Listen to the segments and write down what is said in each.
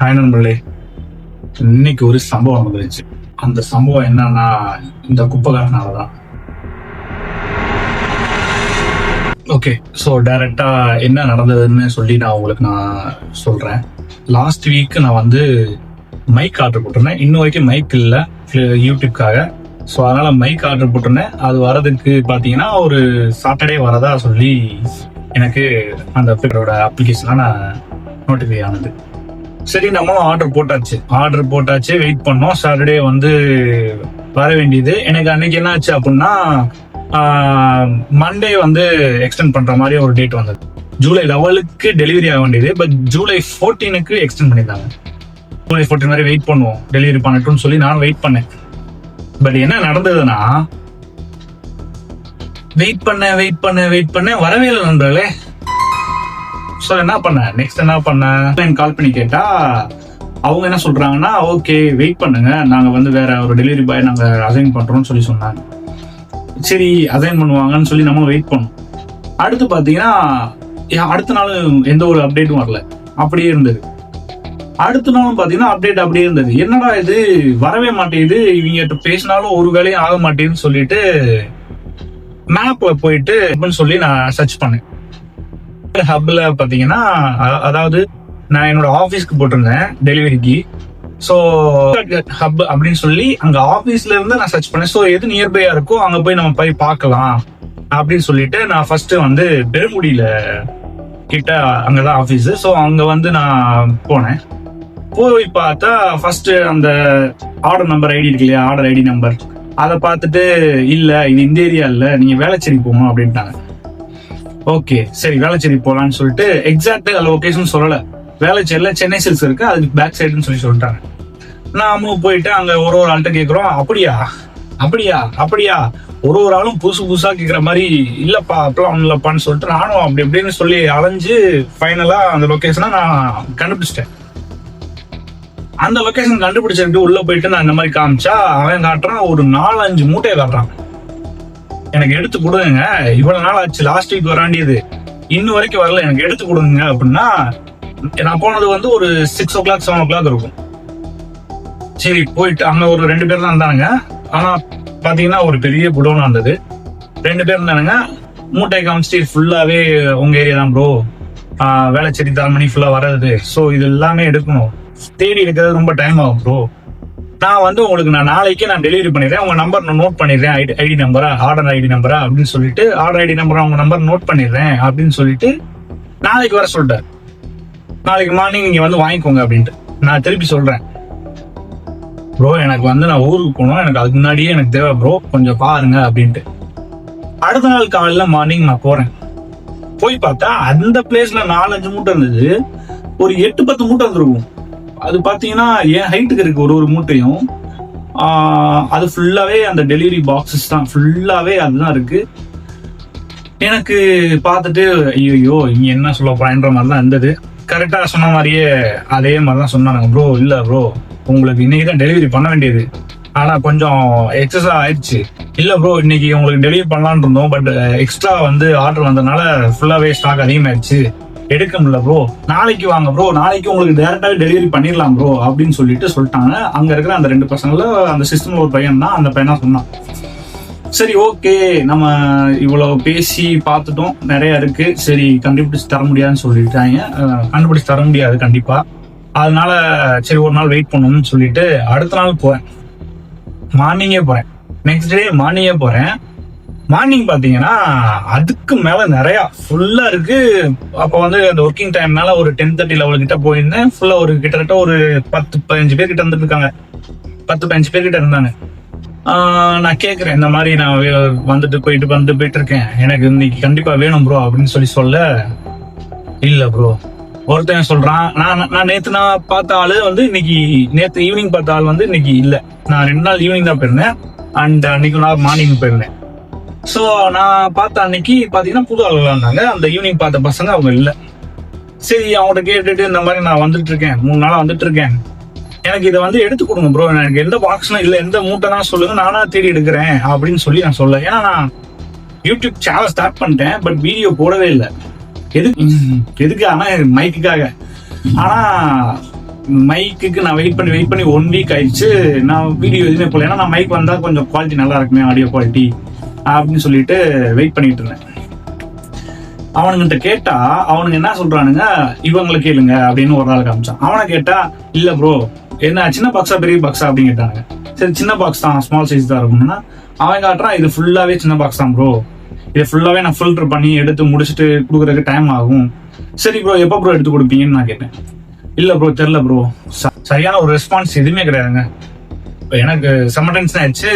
Hi நண்பர்களே, இன்னைக்கு ஒரு சம்பவம் நடந்துருச்சு. அந்த சம்பவம் என்னன்னா, இந்த குப்பைக்காரனாலதான். ஓகே, ஸோ டைரக்டா என்ன நடந்ததுன்னு சொல்லி நான் உங்களுக்கு சொல்றேன். லாஸ்ட் வீக் நான் வந்து மைக் ஆர்டர் போட்டிருந்தேன். இன்னும் வரைக்கும் மைக் இல்லை யூடியூப்காக. ஸோ அதனால மைக் ஆர்டர் போட்டிருந்தேன். அது வரதுக்கு பார்த்தீங்கன்னா ஒரு சாட்டர்டே வரதா சொல்லி எனக்கு அந்த அப்ளிகேஷன்லாம் நான் நோட்டிஃபை ஆனது. சரி, நம்மளும் ஆர்டர் போட்டாச்சு, வெயிட் பண்ணோம். சாட்டர்டே வந்து வர வேண்டியது. எனக்கு அன்னைக்கு என்ன ஆச்சு அப்படின்னா, மண்டே வந்து எக்ஸ்டெண்ட் பண்ற மாதிரி ஒரு டேட் வந்தது. ஜூலை 11க்கு டெலிவரி ஆக வேண்டியது, பட் ஜூலை 14க்கு எக்ஸ்டெண்ட் பண்ணியிருந்தாங்க. ஜூலை 14 மாதிரி வெயிட் பண்ணுவோம், டெலிவரி பண்ணட்டும்னு சொல்லி நான் வெயிட் பண்ணேன். பட் என்ன நடந்ததுன்னா, வெயிட் பண்ண வரவே இல்லை நண்பர்களே. ஸோ என்ன பண்ணேன், கால் பண்ணி கேட்டா அவங்க என்ன சொல்றாங்கன்னா, ஓகே வெயிட் பண்ணுங்க, நாங்க வந்து வேற ஒரு டெலிவரி பாய் நாங்க அசைன் பண்றோம்னு சொல்லி சொன்னாங்க. சரி, அசைன் பண்ணுவாங்கன்னு சொல்லி நம்ம வெயிட் பண்ணோம். அடுத்து பாத்தீங்கன்னா அடுத்த நாள் எந்த ஒரு அப்டேட்டும் வரல, அப்படியே இருந்தது. அடுத்த நாளும் பாத்தீங்கன்னா அப்டேட் அப்படியே இருந்தது. என்னடா இது வரவே மாட்டேங்குது, இவங்க பேசினாலும் ஒரு வேலையும் ஆக மாட்டேங்குதுன்னு சொல்லிட்டு மேப்ல போயிட்டு சொல்லி நான் சர்ச் பண்ணேன். ஹப்ல பாத்தீங்கன்னா, அதாவது நான் என்னோட ஆபீஸ்க்கு போட்டிருந்தேன் டெலிவரிக்கு. ஸோ ஹப் அப்படின்னு சொல்லி அங்க ஆபீஸ்ல இருந்து நான் சர்ச் பண்ணேன். ஸோ எது நியர்பையா இருக்கோ அங்க போய் நம்ம போய் பார்க்கலாம் அப்படின்னு சொல்லிட்டு நான் ஃபர்ஸ்ட் வந்து பெருங்குடியில கிட்ட அங்கதான் ஆபீஸ். ஸோ அங்க வந்து நான் போனேன். போய் பார்த்தா ஃபர்ஸ்ட் அந்த ஆர்டர் நம்பர் ஐடி இருக்கு இல்லையா, ஆர்டர் ஐடி நம்பர், அதை பார்த்துட்டு இல்ல இது இந்த ஏரியா இல்ல, நீங்க வேளச்சேரி போகணும் அப்படின்ட்டாங்க. ஓகே சரி, வேளச்சேரி போலான்னு சொல்லிட்டு எக்ஸாக்ட் லொகேஷன் சொல்லல. வேளச்சேரியில சென்னை சில்க்ஸ் இருக்கு, அதுக்கு பேக் சைடுன்னு சொல்லி சொல்லிட்டாங்க. நாமளும் போயிட்டு அங்க ஒரு ஆள்கிட்ட கேட்கிறோம், அப்படியா ஒரு ஆளும் புதுசா கேட்கிற மாதிரி, இல்லப்பா அப்பெல்லாம் ஒன்றும் இல்லப்பான்னு சொல்லிட்டு நானும் அப்படி இப்படின்னு சொல்லி அலைஞ்சு ஃபைனலா அந்த லொகேஷனை நான் கண்டுபிடிச்சிட்டேன். அந்த லொகேஷன் கண்டுபிடிச்சிட்டு உள்ள போயிட்டு நான் இந்த மாதிரி காமிச்சா அவன் காட்டுறான் ஒரு 4-5 மூட்டையை காட்டுறான். எனக்கு எடுத்து கொடுங்க, இவ்வளவு நாள் ஆச்சு, லாஸ்ட் வீக் வராண்டியது, இன்னும் வரைக்கும் வரல, எனக்கு எடுத்து கொடுங்க அப்படின்னா. நான் போனது வந்து ஒரு 6 o'clock 7 o'clock இருக்கும். சரி, போயிட்டு அங்க ஒரு 2 பேர் தான் இருந்தானுங்க. ஆனா பாத்தீங்கன்னா ஒரு பெரிய குடோனா இருந்தது. 2 பேர் இருந்தானுங்க. மூட்டை காமிச்சிட்டு ஃபுல்லாவே உங்க ஏரியா தான் ப்ரோ, வேளச்சேரி தால்மணி ஃபுல்லா வர்றது, ஸோ இது எல்லாமே எடுக்கணும், தேடி எடுக்கிறது ரொம்ப டைம் ஆகும் ப்ரோ. நான் வந்து உங்களுக்கு நாளைக்கு டெலிவரி பண்ணிடுறேன், உங்க நம்பர் நான் நோட் பண்ணிடுறேன், ஐடி நம்பரா, ஆர்டர் ஐடி நம்பரா அப்படின்னு சொல்லிட்டு, ஆர்டர் ஐடி நம்பரா உங்க நம்பர் நோட் பண்ணிடுறேன் அப்படின்னு சொல்லிட்டு நாளைக்கு வர சொல்லிட்டார். நாளைக்கு மார்னிங் நீங்க வந்து வாங்கிக்கோங்க அப்படின்ட்டு. நான் திருப்பி சொல்றேன், ப்ரோ எனக்கு வந்து நான் ஊருக்கு போகணும், எனக்கு அதுக்கு முன்னாடியே எனக்கு தேவை ப்ரோ, கொஞ்சம் பாருங்க அப்படின்ட்டு. அடுத்த நாள் காலையில மார்னிங் நான் போறேன். போய் பார்த்தா அந்த பிளேஸ்ல 4-5 மூட்டை இருந்தது, ஒரு 8-10 மூட்டை இருந்திருக்கும். அது பாத்தீங்கன்னா என் ஹைட்டுக்கு இருக்கு ஒரு மூட்டையும். அது ஃபுல்லாவே அந்த டெலிவரி பாக்ஸஸ் தான், ஃபுல்லாவே அதுதான் இருக்கு. எனக்கு பார்த்துட்டு ஐயோ இங்க என்ன சொல்ல போறேன்ற மாதிரி தான் இருந்தது. கரெக்டா சொன்ன மாதிரியே அதே மாதிரிதான் சொன்னாங்க, ப்ரோ இல்ல ப்ரோ உங்களுக்கு இன்னைக்கு தான் டெலிவரி பண்ண வேண்டியது, ஆனா கொஞ்சம் எக்ஸஸா ஆயிடுச்சு. இல்ல ப்ரோ இன்னைக்கு உங்களுக்கு டெலிவரி பண்ணலான்னு இருந்தோம், பட் எக்ஸ்ட்ரா வந்து ஆர்டர் வந்ததுனால ஃபுல்லாவே ஸ்டாக் அதிகமாயிடுச்சு, எடுக்க முடியல ப்ரோ, நாளைக்கு வாங்க ப்ரோ, நாளைக்கு உங்களுக்கு டைரக்டாவே டெலிவரி பண்ணிடலாம் ப்ரோ அப்படின்னு சொல்லிட்டாங்க. அங்க இருக்கிற அந்த 2 பசங்கள அந்த சிஸ்டம்ல ஒரு பையன் தான், அந்த பையனா சொன்னான். சரி ஓகே, நம்ம இவ்வளவு பேசி பார்த்துட்டோம், நிறைய இருக்கு, சரி கண்டுபிடிச்சு தர முடியாதுன்னு சொல்லிட்டாங்க. கண்டுபிடிச்சு தர முடியாது கண்டிப்பா, அதனால சரி ஒரு நாள் வெயிட் பண்ணணும்னு சொல்லிட்டு அடுத்த நாள் போறேன். மார்னிங்கே போறேன், நெக்ஸ்ட் டே மார்னிங்கே போறேன். மார்னிங் பாத்தீங்கன்னா அதுக்கு மேல நிறைய ஃபுல்லா இருக்கு. அப்ப வந்து அந்த ஒர்க்கிங் டைம்னால ஒரு 10:30 level கிட்ட போயிருந்தேன். ஃபுல்லா ஒரு கிட்டத்தட்ட ஒரு 10-15 பேர் கிட்ட வந்துட்டு இருக்காங்க. 10-15 பேர் கிட்ட இருந்தாங்க. நான் கேக்குறேன், இந்த மாதிரி நான் வந்துட்டு போயிட்டு இருக்கேன், எனக்கு இன்னைக்கு கண்டிப்பா வேணும் ப்ரோ அப்படின்னு சொல்ல, இல்ல ப்ரோ ஒருத்தன் சொல்றான், நான் நேத்து நான் பார்த்த ஆளு வந்து நேத்து ஈவினிங் பார்த்த ஆள் வந்து இன்னைக்கு இல்ல, நான் 2 நாள் ஈவினிங் தான் போயிருந்தேன், அண்ட் அன்னைக்கு நான் மார்னிங் போயிருந்தேன். சோ நான் பார்த்த அன்னைக்கு பாத்தீங்கன்னா புது ஆளுங்களா இருந்தாங்க, அந்த ஈவினிங் பார்த்த பசங்க அவங்க இல்ல. சரி அவங்கள்ட்ட கேட்டுட்டு இந்த மாதிரி நான் வந்துட்டு இருக்கேன், 3 நாளா வந்துட்டு இருக்கேன், எனக்கு இதை வந்து எடுத்து கொடுங்க ப்ரோ, எனக்கு எந்த பாக்ஸ்லாம் இல்ல, எந்த மூட்டைனா சொல்லுங்க, நானா தேடி எடுக்கிறேன் அப்படின்னு சொல்லி நான் சொல்ல. ஏன்னா நான் யூடியூப் சேனல் ஸ்டார்ட் பண்ணிட்டேன், பட் வீடியோ போடவே இல்லை. எதுக்கு ஆனா மைக்குக்காக. ஆனா மைக்குக்கு நான் வெயிட் பண்ணி 1 வீக் ஆயிடுச்சு. நான் வீடியோ எதுவுமே போல, ஏன்னா நான் மைக் வந்தா கொஞ்சம் குவாலிட்டி நல்லா இருக்குமே, ஆடியோ குவாலிட்டி அப்படின்னு சொல்லிட்டு வெயிட் பண்ணிட்டு இருந்தேன். அவனுங்கிட்ட கேட்டா அவனுங்க என்ன சொல்றானுங்க, இவங்களை கேளுங்க அப்படின்னு ஒரு நாள் காமிச்சான். அவனை கேட்டா இல்ல ப்ரோ என்ன சின்ன பாக்ஸா பெரிய பாக்ஸா அப்படின்னு கேட்டாங்க. சரி சின்ன பாக்ஸ் தான், ஸ்மால் சைஸ் தான் இருக்கும்னா அவன் காட்டுறான் இது ஃபுல்லாவே சின்ன பாக்ஸ் தான் ப்ரோ, இதை ஃபுல்லாவே நான் ஃபில்டர் பண்ணி எடுத்து முடிச்சுட்டு கொடுக்குறதுக்கு டைம் ஆகும். சரி ப்ரோ எப்போ ப்ரோ எடுத்து கொடுப்பீங்கன்னு நான் கேட்டேன். இல்ல ப்ரோ தெரியல ப்ரோ. சரியான ஒரு ரெஸ்பான்ஸ் எதுவுமே கிடையாதுங்க. எனக்கு செம்ம டென்ஷன் ஆயிடுச்சு.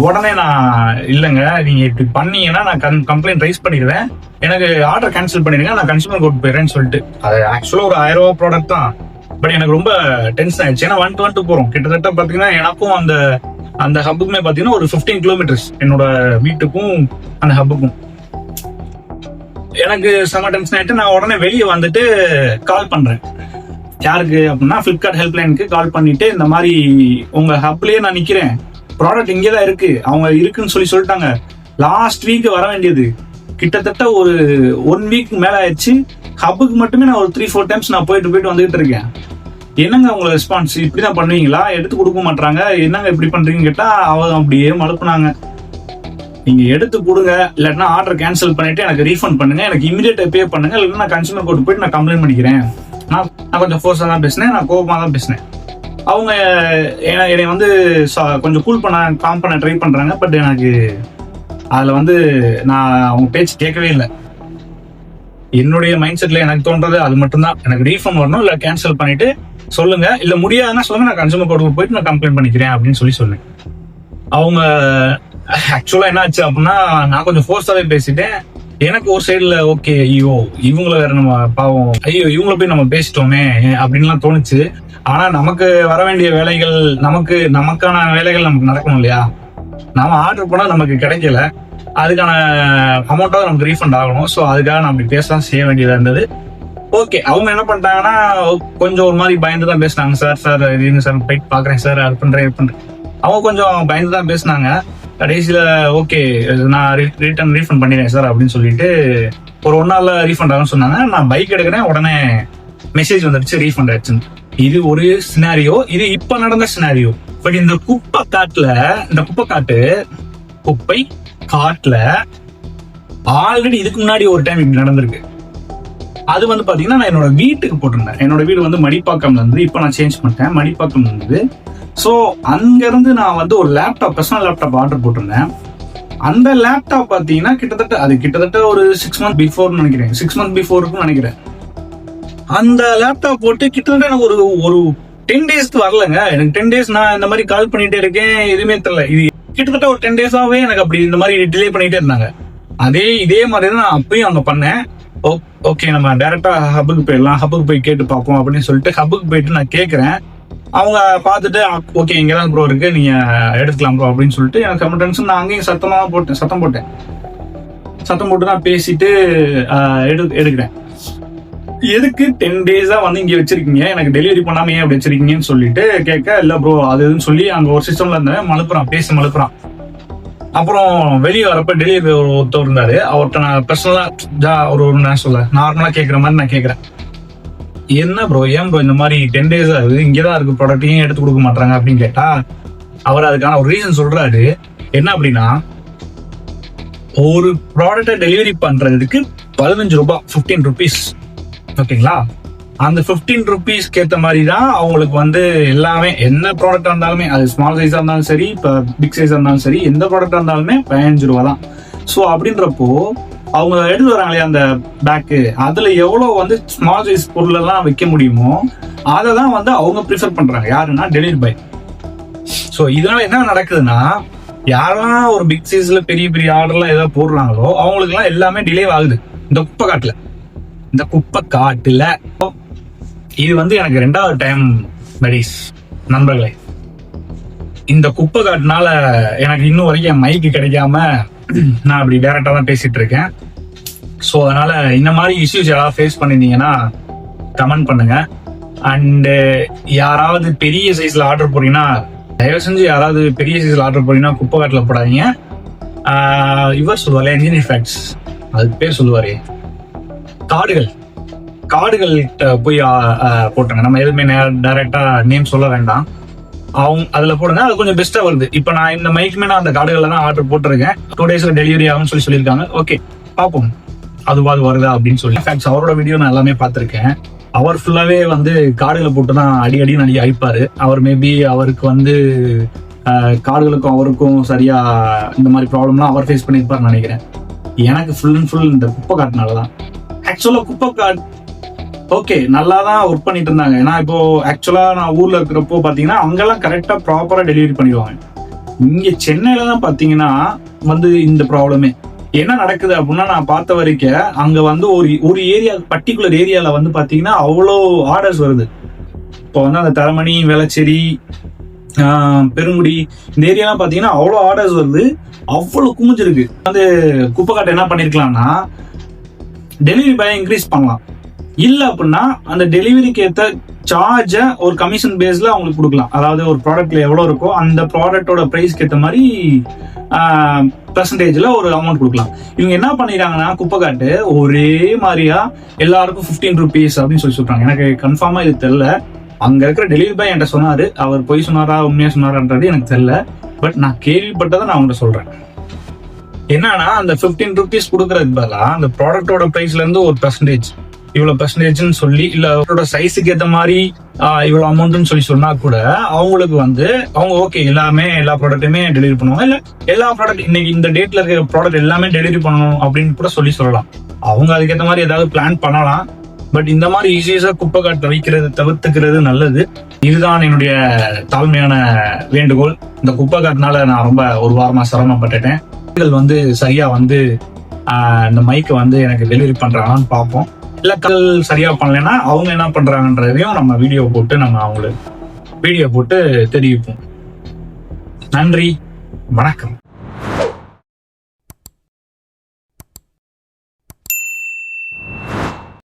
உடனே நான் இல்லைங்க நீங்க இப்படி பண்ணீங்கன்னா நான் கம்ப்ளைண்ட் ரைஸ் பண்ணிடுவேன், எனக்கு ஆர்டர் கேன்சல் பண்ணிடுங்க, நான் கன்சூமர் கோர்ட் போயிடுறேன்னு சொல்லிட்டு. அது ஆக்சுவலா ஒரு 1000 ரூபாய் ப்ராடக்ட் தான். பட் எனக்கு ரொம்ப டென்ஷன் ஆயிடுச்சு. ஏன்னா 1 போறோம் கிட்டத்தட்ட பாத்தீங்கன்னா எனக்கும் அந்த ஹப்புக்குமே பாத்தீங்கன்னா ஒரு 15 கிலோமீட்டர்ஸ் என்னோட வீட்டுக்கும் அந்த ஹப்புக்கும். எனக்கு செம டென்ஷன் ஆயிட்டு நான் உடனே வெளியே வந்துட்டு கால் பண்றேன். யாருக்கு அப்படின்னா பிளிப்கார்ட் ஹெல்ப்லைனுக்கு கால் பண்ணிட்டு இந்த மாதிரி உங்க ஹப்லயே நான் நிக்கிறேன், ப்ராடக்ட் இங்கேதான் இருக்கு, அவங்க இருக்குன்னு சொல்லிட்டாங்க. லாஸ்ட் வீக் வர வேண்டியது கிட்டத்தட்ட ஒரு 1 வீக் மேல ஆயிடுச்சு. ஹப்புக்கு மட்டுமே நான் ஒரு 3-4 டைம்ஸ் நான் போயிட்டு வந்துகிட்டு இருக்கேன். என்னங்க உங்களை ரெஸ்பான்ஸ் இப்படிதான் பண்ணுவீங்களா, எடுத்து கொடுக்க மாட்டாங்க, என்னங்க இப்படி பண்றீங்கன்னு கேட்டா அவங்க அப்படியே மழுப்புனாங்க. நீங்க எடுத்து கொடுங்க, இல்லாட்டினா ஆர்டர் கேன்சல் பண்ணிட்டு எனக்கு ரீஃபண்ட் பண்ணுங்க, எனக்கு இமீடியட்டா பே பண்ணுங்க, இல்லைன்னா நான் கன்சூமர் கோர்ட் போயிட்டு நான் கம்ப்ளைண்ட் பண்ணிக்கிறேன். நான் கொஞ்சம் ஃபோர்ஸா தான் பேசினேன், நான் கோபமா தான் பேசினேன். அவங்க என்னை வந்து கொஞ்சம் காம் பண்ண ட்ரை பண்றாங்க. பட் எனக்கு அதுல நான் அவங்க பேச்சு கேட்கவே இல்லை. என்னுடைய மைண்ட் செட்ல எனக்கு தோன்றது அது மட்டும்தான், எனக்கு ரீஃபண்ட் வரணும், இல்ல கேன்சல் பண்ணிட்டு சொல்லுங்க, இல்ல முடியாதுன்னா சொல்லுங்க, நான் கன்சூமர் கோர்ட்டுக்கு போயிட்டு நான் கம்ப்ளைண்ட் பண்ணிக்கிறேன் அப்படின்னு சொன்னேன். அவங்க ஆக்சுவலா என்ன ஆச்சு அப்படின்னா நான் கொஞ்சம் ஃபோர்ஸாவே பேசிட்டேன். எனக்கு ஒரு சைடுல ஓகே ஐயோ இவங்கள வேற நம்ம பாவம், ஐயோ இவங்கள போய் நம்ம பேசிட்டோமே அப்படின்லாம் தோணுச்சு. ஆனா நமக்கு வர வேண்டிய வேலைகள், நமக்கான வேலைகள் நமக்கு நடக்கணும் இல்லையா. நாம ஆர்டர் பண்ணா நமக்கு கிடைக்கல, அதுக்கான அமௌண்ட்டாவது நமக்கு ரீஃபண்ட் ஆகணும். ஸோ அதுக்காக நான் அப்படி பேசலாம் செய்ய வேண்டியதா இருந்தது. ஓகே அவங்க என்ன பண்ணிட்டாங்கன்னா கொஞ்சம் ஒரு மாதிரி பயந்து தான் பேசினாங்க. சார் இது சார் போயிட்டு பாக்குறேன் சார், அது பண்றேன். அவங்க கொஞ்சம் பயந்து தான் பேசினாங்க. கடைசியில ஓகே நான் ரிட்டர்ன் ரீஃபண்ட் பண்ணிடுறேன் சார் அப்படின்னு சொல்லிட்டு ஒரு 1 நாள்ல ரீஃபண்ட் ஆகும்னு சொன்னாங்க. நான் பைக் எடுக்கிறேன், உடனே மெசேஜ் வந்துடுச்சு ரீஃபண்ட் ஆயிடுச்சுன்னு. இது ஒரு சினாரியோ, இது இப்ப நடந்த சினாரியோ. பட் இந்த குப்பை காட்டுல ஆல்ரெடி இதுக்கு முன்னாடி ஒரு டைம் இப்படி நடந்திருக்கு. அது பாத்தீங்கன்னா நான் என்னோட வீட்டுக்கு போட்டிருந்தேன். என்னோட வீடு மடிப்பாக்கம்ல இருந்து, இப்ப நான் சேஞ்ச் பண்ணிட்டேன், மடிப்பாக்கம் இருந்தது. சோ அங்க இருந்து நான் ஒரு லேப்டாப், பர்சனல் லேப்டாப் ஆர்டர் போட்டிருந்தேன். அந்த லேப்டாப் பாத்தீங்கன்னா கிட்டத்தட்ட ஒரு 6 months பிஃபோர் நினைக்கிறேன், 6 months பிஃபோருக்கு நினைக்கிறேன். அந்த லேப்டாப் போட்டு கிட்டத்தட்ட எனக்கு ஒரு 10 டேஸ்க்கு வரலங்க. எனக்கு 10 டேஸ் நான் இந்த மாதிரி கால் பண்ணிட்டே இருக்கேன், எதுவுமே தெரியல. இது கிட்டத்தட்ட ஒரு 10 டேஸாவே எனக்கு அப்படி இந்த மாதிரி டிலே பண்ணிட்டே இருந்தாங்க. இதே மாதிரி தான் நான் அப்பயும் அங்க பண்ணேன். ஓகே நம்ம டைரக்டா ஹப்புக்கு போயிடலாம், ஹப்புக்கு போய் கேட்டு பார்ப்போம் அப்படின்னு சொல்லிட்டு ஹப்புக்கு போயிட்டு நான் கேட்கறேன். அவங்க பார்த்துட்டு ஓகே இங்கதான் ப்ரோ இருக்கு, நீங்க எடுத்துக்கலாம் ப்ரோ அப்படின்னு சொல்லிட்டு எனக்கு செம்ம டென்ஷன். நான் அங்கேயும் சத்தம் போட்டு நான் பேசிட்டு எடுக்கிறேன். எதுக்கு 10 டேஸா இங்க வச்சிருக்கீங்க, எனக்கு டெலிவரி பண்ணாம ஏன் அப்படி வச்சிருக்கீங்கன்னு சொல்லிட்டு கேட்க, இல்ல ப்ரோ அதுன்னு சொல்லி அங்க ஒரு சிஸ்டம்ல இருந்தேன் மழுப்புறான். அப்புறம் வெளியே வரப்ப டெலிவரி ஒருத்தர் இருந்தாரு, அவர்கிட்ட நான் பர்சனலா ஒரு நார்மலா கேட்கற மாதிரி நான் கேட்கறேன். என்ன ப்ரோ ஏன் ப்ரோ இந்த மாதிரி 10 டேஸ் ஆகுது, இங்கதான் இருக்கு ப்ராடக்டையும் எடுத்து கொடுக்க மாட்டாங்க அப்படின்னு கேட்டா அவர் அதுக்கான ஒரு ரீசன் சொல்றாரு. என்ன அப்படின்னா ஒரு ப்ராடக்டை டெலிவரி பண்றதுக்கு 15 ரூபாய், 15 rupees. ஓகேங்களா, அந்த 15 rupeesக்கு ஏற்ற மாதிரி தான் அவங்களுக்கு எல்லாமே, என்ன ப்ராடக்டா இருந்தாலுமே, அது ஸ்மால் சைஸா இருந்தாலும் சரி, இப்போ பிக் சைஸா இருந்தாலும் சரி, எந்த ப்ராடக்டா இருந்தாலுமே 15 ரூபா தான். ஸோ அப்படின்றப்போ அவங்க எடுத்து வராங்களே அந்த பேக்கு, அதுல எவ்வளவு ஸ்மால் சைஸ் பொருள் எல்லாம் வைக்க முடியுமோ அதை தான் அவங்க ப்ரிஃபர் பண்றாங்க. யாருன்னா டெலிவரி பாய். ஸோ இதனால என்ன நடக்குதுன்னா, யாரெல்லாம் ஒரு பிக் சைஸ்ல பெரிய பெரிய ஆர்டர்லாம் ஏதாவது போடுறாங்களோ அவங்களுக்கு எல்லாம் எல்லாமே டிலே ஆகுது. இந்த குப்பை காட்டுல இது எனக்கு 2வது டைம் மெடிஸ் நண்பர்களே. இந்த குப்பை காட்டுனால எனக்கு இன்னும் வரைக்கும் மைக்கு கிடைக்காம நான் அப்படி டைரக்டா தான் பேசிட்டு இருக்கேன். ஸோ அதனால இந்த மாதிரி இஷ்யூஸ் யாராவது ஃபேஸ் பண்ணிருந்தீங்கன்னா கமெண்ட் பண்ணுங்க. அண்டு யாராவது பெரிய சைஸ்ல ஆர்டர் போறீங்கன்னா, தயவு செஞ்சு யாராவது பெரிய சைஸ்ல ஆர்டர் போறீங்கன்னா குப்பை காட்டுல போடாதீங்க. இவர் சொல்லுவாரு இன்ஜினியர் ஃபேக்ட்ஸ், அதுக்கு பேர் சொல்லுவாரு கார்டுகள்கிட்ட போய் போட்டுருங்க. நம்ம எதுவுமே டைரக்டா நேம் சொல்ல வேண்டாம். அவங்க அதுல போடுங்க, அது கொஞ்சம் பெஸ்டா வருது. இப்ப நான் இந்த மைக்குமே நான் அந்த கார்டுகள்ல தான் ஆர்டர் போட்டிருக்கேன். 2 daysல டெலிவரி ஆகும்னு சொல்லியிருக்காங்க. ஓகே பார்ப்போம் அதுவாது வருதா அப்படின்னு சொல்லி. அவரோட வீடியோ நான் எல்லாமே பார்த்திருக்கேன். அவர் ஃபுல்லாவே வந்து கார்டுகளை போட்டு தான் அடி அழிப்பாரு. அவர் மேபி அவருக்கு வந்து கார்டுகளுக்கும் அவருக்கும் சரியா இந்த மாதிரி ப்ராப்ளம்லாம் அவர் ஃபேஸ் பண்ணியிருப்பாருன்னு நினைக்கிறேன். எனக்கு ஃபுல் அண்ட் ஃபுல் இந்த குப்பை காட்டுனாலதான். ஆக்சுவலா குப்பை கார்டு ஓகே நல்லா தான் ஒர்க் பண்ணிட்டு இருந்தாங்க. ஏன்னா இப்போ ஆக்சுவலா நான் ஊர்ல இருக்கிறப்போ பாத்தீங்கன்னா அங்கெல்லாம் கரெக்டா ப்ராப்பரா டெலிவரி பண்ணிடுவாங்க. இங்க சென்னையில தான் பாத்தீங்கன்னா வந்து இந்த ப்ராப்ளமே என்ன நடக்குது அப்படின்னா, நான் பார்த்த வரைக்கும் அங்க வந்து ஒரு ஏரியா பர்டிகுலர் ஏரியால வந்து பாத்தீங்கன்னா அவ்வளோ ஆர்டர்ஸ் வருது. இப்போ வந்து அந்த தரமணி, வேளச்சேரி, பெருங்குடி இந்த ஏரியாலாம் பாத்தீங்கன்னா அவ்வளோ ஆர்டர்ஸ் வருது. அவ்வளவு குமிஞ்சிருக்கு. வந்து குப்பை காட்டை என்ன பண்ணிருக்கலாம்னா டெலிவரி பாய் இன்க்ரீஸ் பண்ணலாம். இல்ல அப்படின்னா அந்த டெலிவரிக்கு ஏற்ற சார்ஜ ஒரு கமிஷன் பேஸ்ல அவங்களுக்கு கொடுக்கலாம். அதாவது ஒரு ப்ராடக்ட்ல எவ்வளவு இருக்கோ அந்த ப்ராடக்டோட பிரைஸ்க்கு ஏற்ற மாதிரி பெர்சன்டேஜ்ல ஒரு அமௌண்ட் கொடுக்கலாம். இவங்க என்ன பண்ணிடுறாங்கன்னா குப்பை காட்டு ஒரே மாதிரியா எல்லாருக்கும் 15 rupees அப்படின்னு சொல்லி சொல்றாங்க. எனக்கு கன்ஃபார்மா இது தெரியல. அங்க இருக்கிற டெலிவரி பாய் என்கிட்ட சொன்னாரு. அவர் போய் சொன்னாரா உண்மையா சொன்னாரான்றது எனக்கு தெரியல. பட் நான் கேள்விப்பட்டதை நான் உங்கள்கிட்ட சொல்றேன். என்னன்னா அந்த 15 rupees கொடுக்கறதுக்கு பதிலா அந்த ப்ராடக்டோட பிரைஸ்ல இருந்து ஒரு பெர்சன்டேஜ் இவ்வளவு பெர்சன்டேஜ்னு சொல்லி, இல்ல அவரோட சைஸுக்கு ஏற்ற மாதிரி இவ்வளவு அமௌண்ட்னு சொல்லி சொன்னா கூட அவங்களுக்கு வந்து அவங்க ஓகே எல்லா ப்ராடக்ட்டுமே டெலிவரி பண்ணுவாங்க. இல்ல எல்லா ப்ராடக்ட் இன்னைக்கு இந்த டேட்ல இருக்கிற ப்ராடக்ட் எல்லாமே டெலிவரி பண்ணணும் அப்படின்னு கூட சொல்லலாம். அவங்க அதுக்கேற்ற மாதிரி ஏதாவது பிளான் பண்ணலாம். பட் இந்த மாதிரி ஈஸியா குப்பை காட்டு தவிர்த்துக்கிறது நல்லது. இதுதான் என்னுடைய தாழ்மையான வேண்டுகோள். இந்த குப்பை காட்டுனால நான் ரொம்ப ஒரு வாரமா சிரமப்பட்டுட்டேன். வந்து சரியா வந்து இந்த மைக்கை வந்து எனக்கு டெலிவரி பண்றாங்கன்னு பார்ப்போம். இல்ல சரியா பண்ணலைன்னா அவங்க என்ன பண்றாங்கன்றதையும் நம்ம வீடியோ போட்டு தெரிவிப்போம். நன்றி, வணக்கம்.